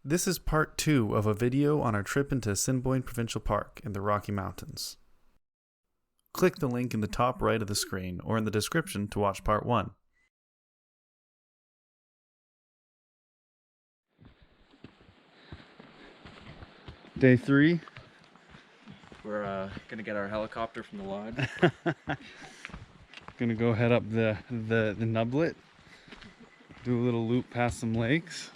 This is part 2 of a video on our trip into Assiniboine Provincial Park in the Rocky Mountains. Click the link in the top right of the screen or in the description to watch part 1. Day 3. We're gonna get our helicopter from the lodge. Gonna go head up the Nublet, do a little loop past some lakes.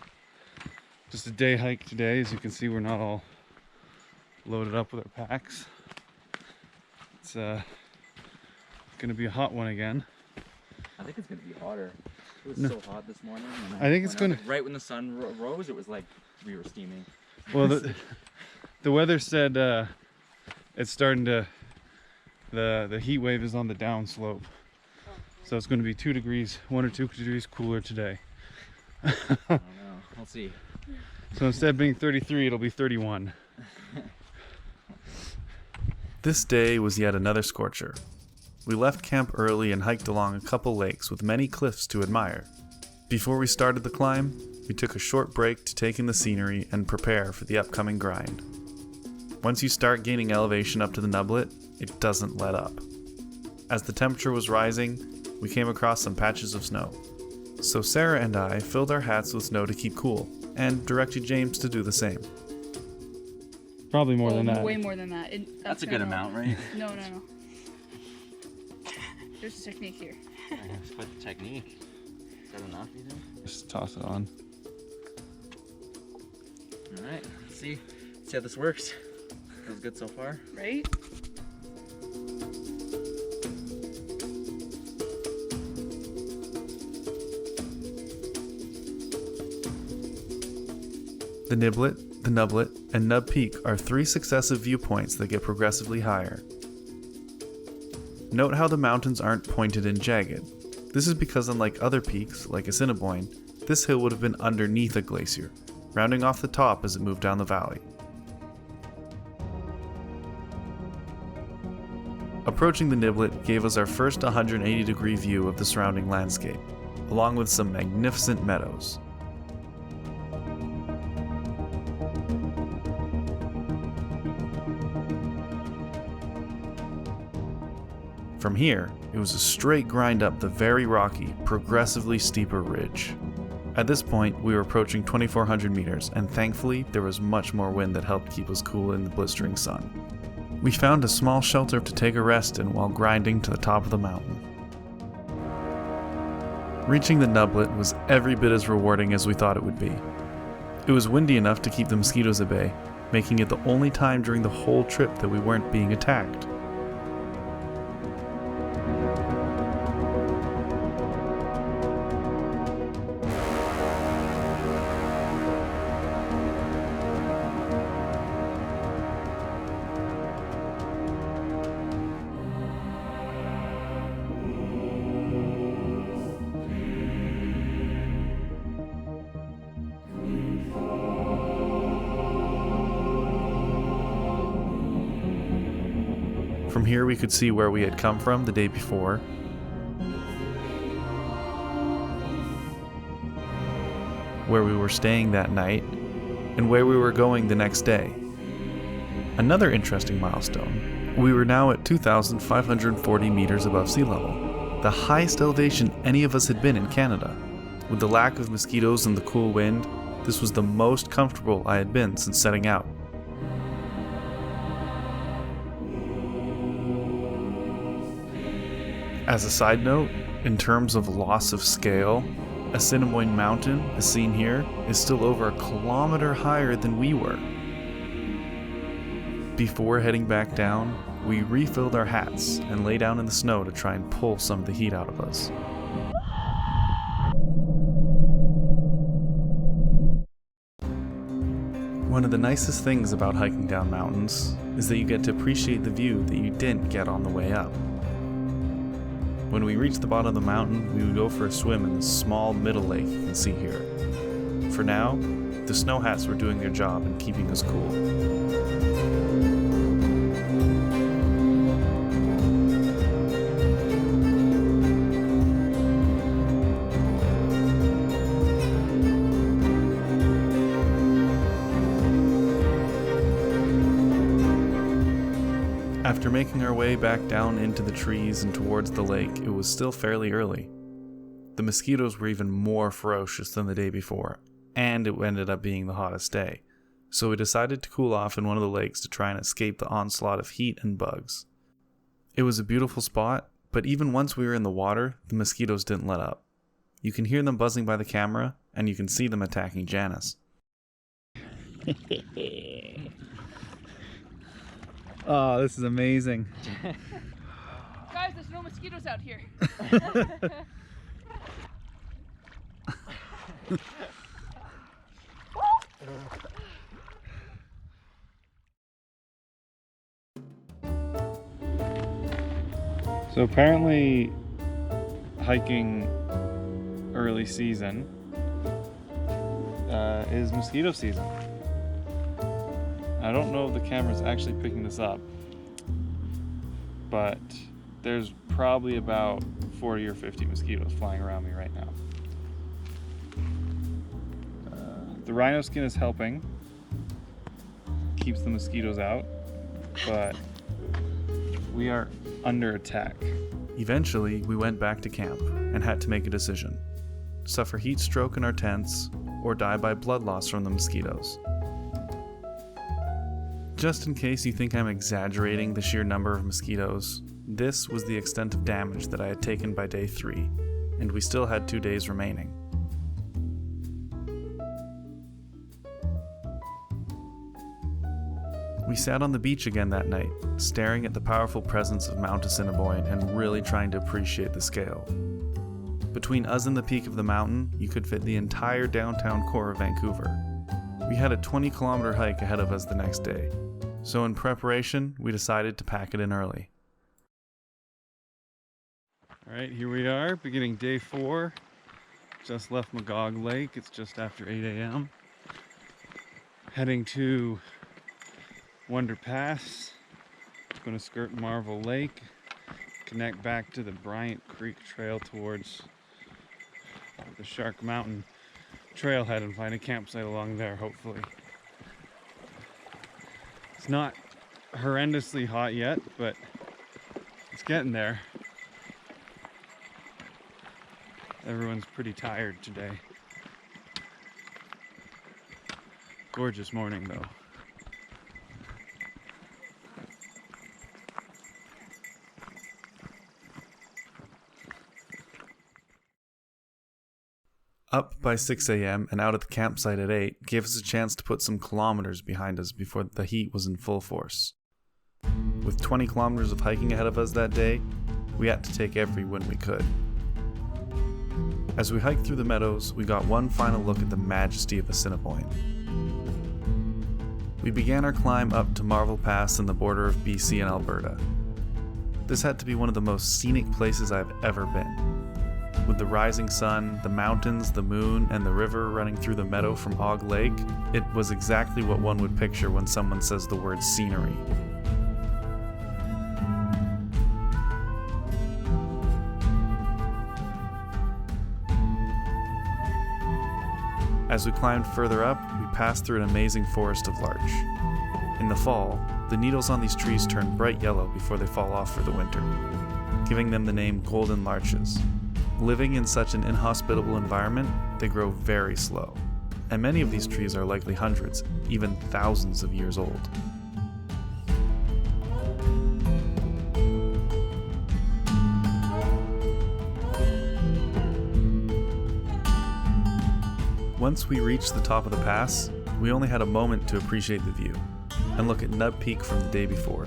Just a day hike today. As you can see, we're not all loaded up with our packs. It's gonna be a hot one again. I think it's gonna be hotter. It was so hot this morning. I think it's gonna... Right when the sun rose, it was like we were steaming. Well, the weather said it's starting to... The heat wave is on the downslope. So it's going to be 2 degrees, 1 or 2 degrees cooler today. I don't know. We'll see. So instead of being 33, it'll be 31. This day was yet another scorcher. We left camp early and hiked along a couple lakes with many cliffs to admire. Before we started the climb, we took a short break to take in the scenery and prepare for the upcoming grind. Once you start gaining elevation up to the Nublet, it doesn't let up. As the temperature was rising, we came across some patches of snow. So Sarah and I filled our hats with snow to keep cool, and directed James to do the same. Probably more than that. Way more than that. That's a good amount, right? No. There's a technique here. What's the technique? Is that enough, you think? Just toss it on. Alright, let's see how this works. Feels good so far. Right? The Niblet, the Nublet, and Nub Peak are 3 successive viewpoints that get progressively higher. Note how the mountains aren't pointed and jagged. This is because unlike other peaks, like Assiniboine, this hill would have been underneath a glacier, rounding off the top as it moved down the valley. Approaching the Niblet gave us our first 180-degree view of the surrounding landscape, along with some magnificent meadows. From here, it was a straight grind up the very rocky, progressively steeper ridge. At this point, we were approaching 2,400 meters, and thankfully, there was much more wind that helped keep us cool in the blistering sun. We found a small shelter to take a rest in while grinding to the top of the mountain. Reaching the Nublet was every bit as rewarding as we thought it would be. It was windy enough to keep the mosquitoes at bay, making it the only time during the whole trip that we weren't being attacked. From here we could see where we had come from the day before, where we were staying that night, and where we were going the next day. Another interesting milestone, we were now at 2,540 meters above sea level, the highest elevation any of us had been in Canada. With the lack of mosquitoes and the cool wind, this was the most comfortable I had been since setting out. As a side note, in terms of loss of scale, Assiniboine Mountain, as seen here, is still over 1 kilometer higher than we were. Before heading back down, we refilled our hats and lay down in the snow to try and pull some of the heat out of us. One of the nicest things about hiking down mountains is that you get to appreciate the view that you didn't get on the way up. When we reached the bottom of the mountain, we would go for a swim in the small middle lake you can see here. For now, the snow hats were doing their job in keeping us cool. After making our way back down into the trees and towards the lake, it was still fairly early. The mosquitoes were even more ferocious than the day before, and it ended up being the hottest day, so we decided to cool off in one of the lakes to try and escape the onslaught of heat and bugs. It was a beautiful spot, but even once we were in the water, the mosquitoes didn't let up. You can hear them buzzing by the camera, and you can see them attacking Janice. Oh, this is amazing. Guys, there's no mosquitoes out here. So apparently hiking early season is mosquito season. I don't know if the camera's actually picking this up, but there's probably about 40 or 50 mosquitoes flying around me right now. The rhino skin is helping, keeps the mosquitoes out, but we are under attack. Eventually, we went back to camp and had to make a decision: suffer heat stroke in our tents or die by blood loss from the mosquitoes. Just in case you think I'm exaggerating the sheer number of mosquitoes, this was the extent of damage that I had taken by day 3, and we still had 2 days remaining. We sat on the beach again that night, staring at the powerful presence of Mount Assiniboine and really trying to appreciate the scale. Between us and the peak of the mountain, you could fit the entire downtown core of Vancouver. We had a 20-kilometer hike ahead of us the next day, so in preparation, we decided to pack it in early. Alright, here we are, beginning day 4. Just left Magog Lake, it's just after 8 a.m. Heading to Wonder Pass, going to skirt Marvel Lake, connect back to the Bryant Creek Trail towards the Shark Mountain trailhead and find a campsite along there, hopefully. It's not horrendously hot yet, but it's getting there. Everyone's pretty tired today. Gorgeous morning though. Up by 6 a.m. and out at the campsite at 8 gave us a chance to put some kilometers behind us before the heat was in full force. With 20 kilometers of hiking ahead of us that day, we had to take every win we could. As we hiked through the meadows, we got one final look at the majesty of Assiniboine. We began our climb up to Marvel Pass in the border of BC and Alberta. This had to be one of the most scenic places I've ever been. With the rising sun, the mountains, the moon, and the river running through the meadow from Og Lake, it was exactly what one would picture when someone says the word scenery. As we climbed further up, we passed through an amazing forest of larch. In the fall, the needles on these trees turn bright yellow before they fall off for the winter, giving them the name golden larches. Living in such an inhospitable environment, they grow very slow, and many of these trees are likely hundreds, even thousands of years old. Once we reached the top of the pass, we only had a moment to appreciate the view and look at Nub Peak from the day before.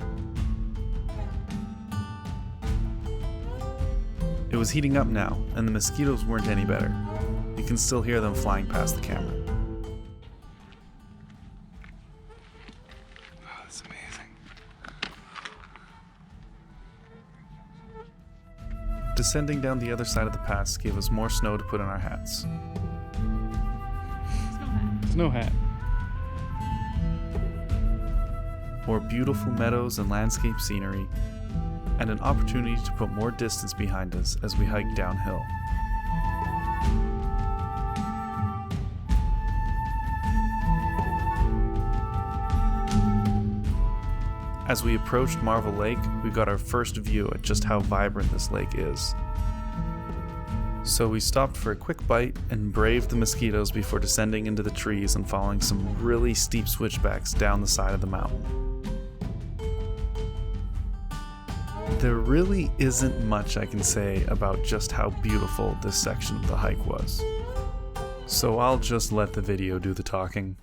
It was heating up now, and the mosquitoes weren't any better. You can still hear them flying past the camera. Oh, that's amazing. Descending down the other side of the pass gave us more snow to put on our hats. Snow hat. More beautiful meadows and landscape scenery, and an opportunity to put more distance behind us as we hiked downhill. As we approached Marvel Lake, we got our first view at just how vibrant this lake is. So we stopped for a quick bite and braved the mosquitoes before descending into the trees and following some really steep switchbacks down the side of the mountain. There really isn't much I can say about just how beautiful this section of the hike was. So I'll just let the video do the talking.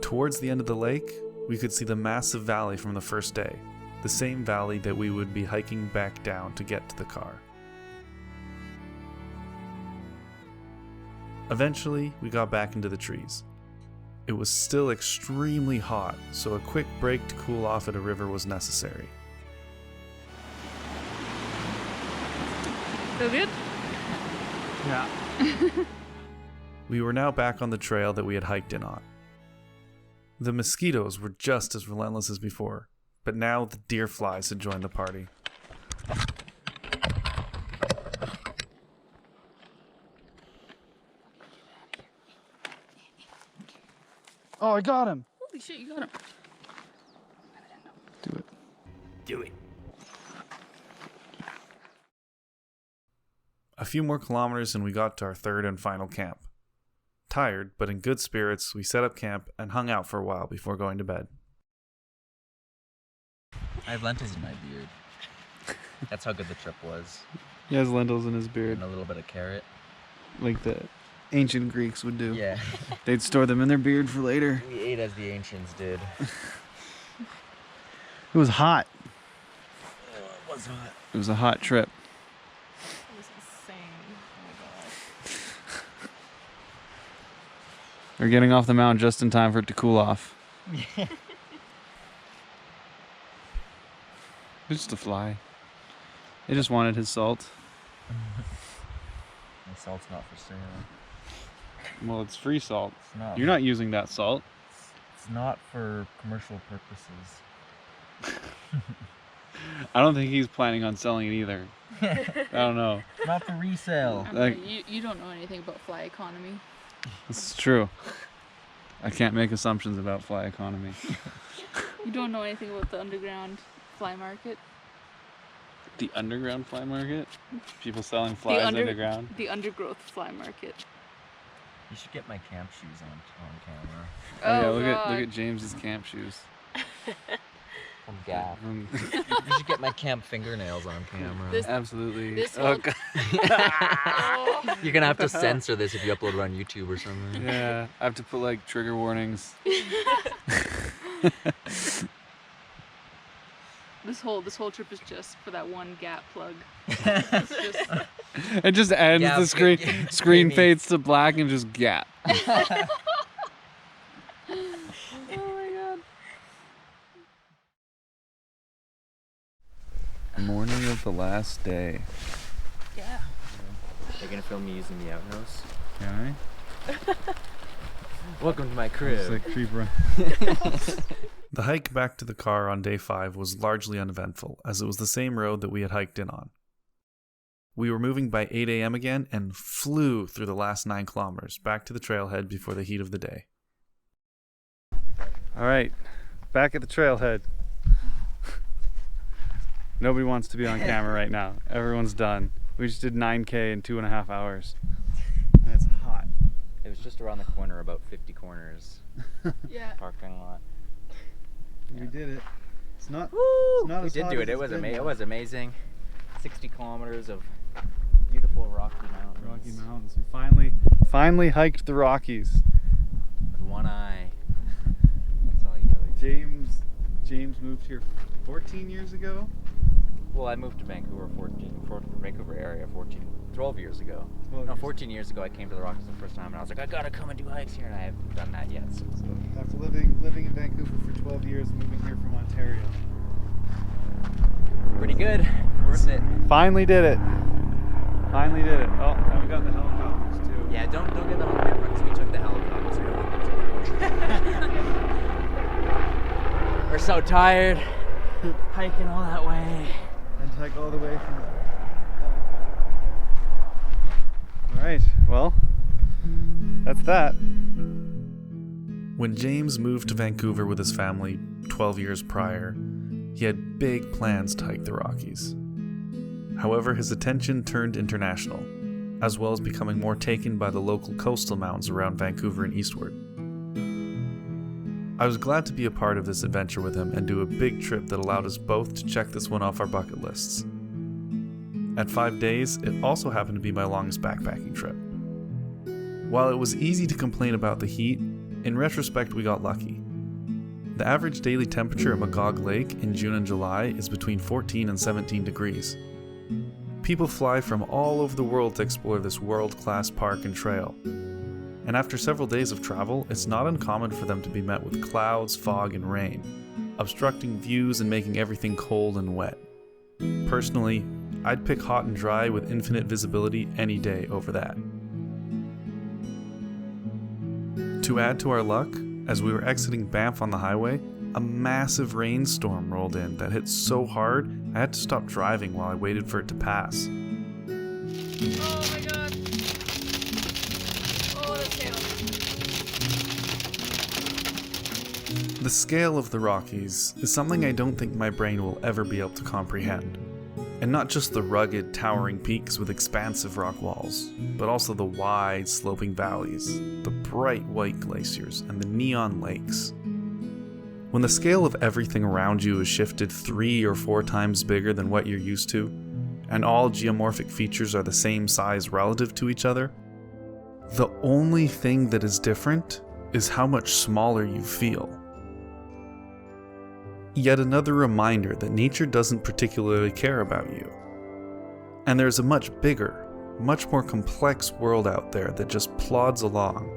Towards the end of the lake, we could see the massive valley from the first day, the same valley that we would be hiking back down to get to the car. Eventually, we got back into the trees. It was still extremely hot, so a quick break to cool off at a river was necessary. Feel good? Yeah. We were now back on the trail that we had hiked in on. The mosquitoes were just as relentless as before, but now the deer flies had joined the party. Oh, I got him. Holy shit, you got him. Do it. Do it. A few more kilometers and we got to our third and final camp. Tired, but in good spirits, we set up camp and hung out for a while before going to bed. I have lentils in my beard. That's how good the trip was. He has lentils in his beard, And a little bit of carrot. like the ancient Greeks would do. Yeah. They'd store them in their beard for later. We ate as the ancients did. It was hot. Oh, it was hot. It was a hot trip. It was insane. Oh my god. We're getting off the mountain just in time for it to cool off. It's just a fly. They just wanted his salt. My salt's not for sale. Well, it's free salt. It's not. You're not using that salt. It's not for commercial purposes. I don't think he's planning on selling it either. I don't know. It's not for resale. Like- You don't know anything about fly economy. This is true. I can't make assumptions about fly economy. You don't know anything about the underground fly market. The underground fly market? People selling flies underground? The undergrowth fly market. You should get my camp shoes on camera. Oh, yeah, God. look at James's camp shoes. From Gap. From- You should get my camp fingernails on camera. This- Absolutely. this Oh, one- God. Oh. You're gonna have to censor this if you upload it on YouTube or something. Yeah, I have to put like trigger warnings. This whole trip is just for that one Gap plug. It's just, It just ends, Yeah, the screen yeah, screen maybe. fades to black and just Gap. oh my god. Morning of the last day. Yeah. They're gonna film me using the outhouse. Can Welcome to my I? crib. It's like creep run. The hike back to the car on day 5 was largely uneventful, as it was the same road that we had hiked in on. We were moving by 8 a.m. again and flew through the last 9 kilometers back to the trailhead before the heat of the day. All right, back at the trailhead. Nobody wants to be on camera right now. Everyone's done. We just did 9K in 2.5 hours. And it's hot. It was just around the corner, about 50 corners. Yeah. Parking lot. We did it. It's not. Woo! not We as did hot do as it. it's been, It though. was amazing. 60 kilometers of beautiful Rocky Mountains. Rocky Mountains. We finally hiked the Rockies. With one eye. That's all you really do. James moved here 14 years ago. Well, I moved to Vancouver 12 years ago. 14 years ago I came to the Rockies the first time, and I was like, I gotta come and do hikes here, and I haven't done that yet. So. After living in Vancouver for 12 years, moving here from Ontario. Pretty good. Worth it. Finally did it. Oh, and we got the helicopters too. Yeah, don't get them on camera because we took the helicopters. We don't want them to know. We're so tired. Hiking all that way. And to hike all the way from the helicopter. Alright, well, that's that. When James moved to Vancouver with his family 12 years prior, he had big plans to hike the Rockies. However, his attention turned international, as well as becoming more taken by the local coastal mountains around Vancouver and eastward. I was glad to be a part of this adventure with him and do a big trip that allowed us both to check this one off our bucket lists. At 5 days, it also happened to be my longest backpacking trip. While it was easy to complain about the heat, in retrospect we got lucky. The average daily temperature at Magog Lake in June and July is between 14 and 17 degrees. People fly from all over the world to explore this world-class park and trail. And after several days of travel, it's not uncommon for them to be met with clouds, fog, and rain, obstructing views and making everything cold and wet. Personally, I'd pick hot and dry with infinite visibility any day over that. To add to our luck, as we were exiting Banff on the highway, a massive rainstorm rolled in that hit so hard I had to stop driving while I waited for it to pass. Oh my god. Oh, the tail. The scale of the Rockies is something I don't think my brain will ever be able to comprehend. And not just the rugged, towering peaks with expansive rock walls, but also the wide, sloping valleys, the bright white glaciers, and the neon lakes. When the scale of everything around you is shifted 3 or 4 times bigger than what you're used to, and all geomorphic features are the same size relative to each other, the only thing that is different is how much smaller you feel. Yet another reminder that nature doesn't particularly care about you. And there's a much bigger, much more complex world out there that just plods along.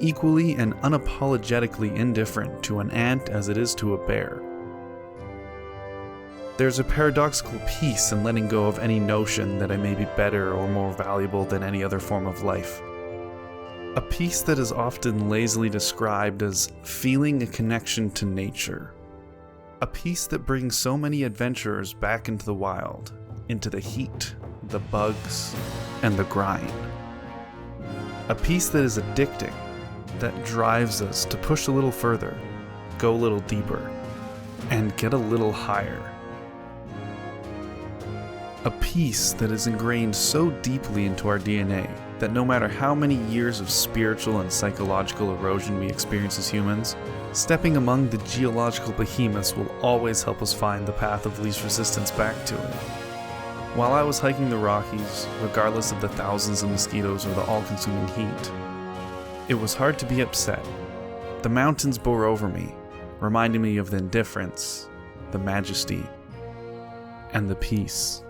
Equally and unapologetically indifferent to an ant as it is to a bear. There's a paradoxical peace in letting go of any notion that I may be better or more valuable than any other form of life. A peace that is often lazily described as feeling a connection to nature. A peace that brings so many adventurers back into the wild, into the heat, the bugs, and the grind. A peace that is addicting, that drives us to push a little further, go a little deeper, and get a little higher. A peace that is ingrained so deeply into our DNA that no matter how many years of spiritual and psychological erosion we experience as humans, stepping among the geological behemoths will always help us find the path of least resistance back to it. While I was hiking the Rockies, regardless of the thousands of mosquitoes or the all-consuming heat, it was hard to be upset. The mountains bore over me, reminding me of the indifference, the majesty, and the peace.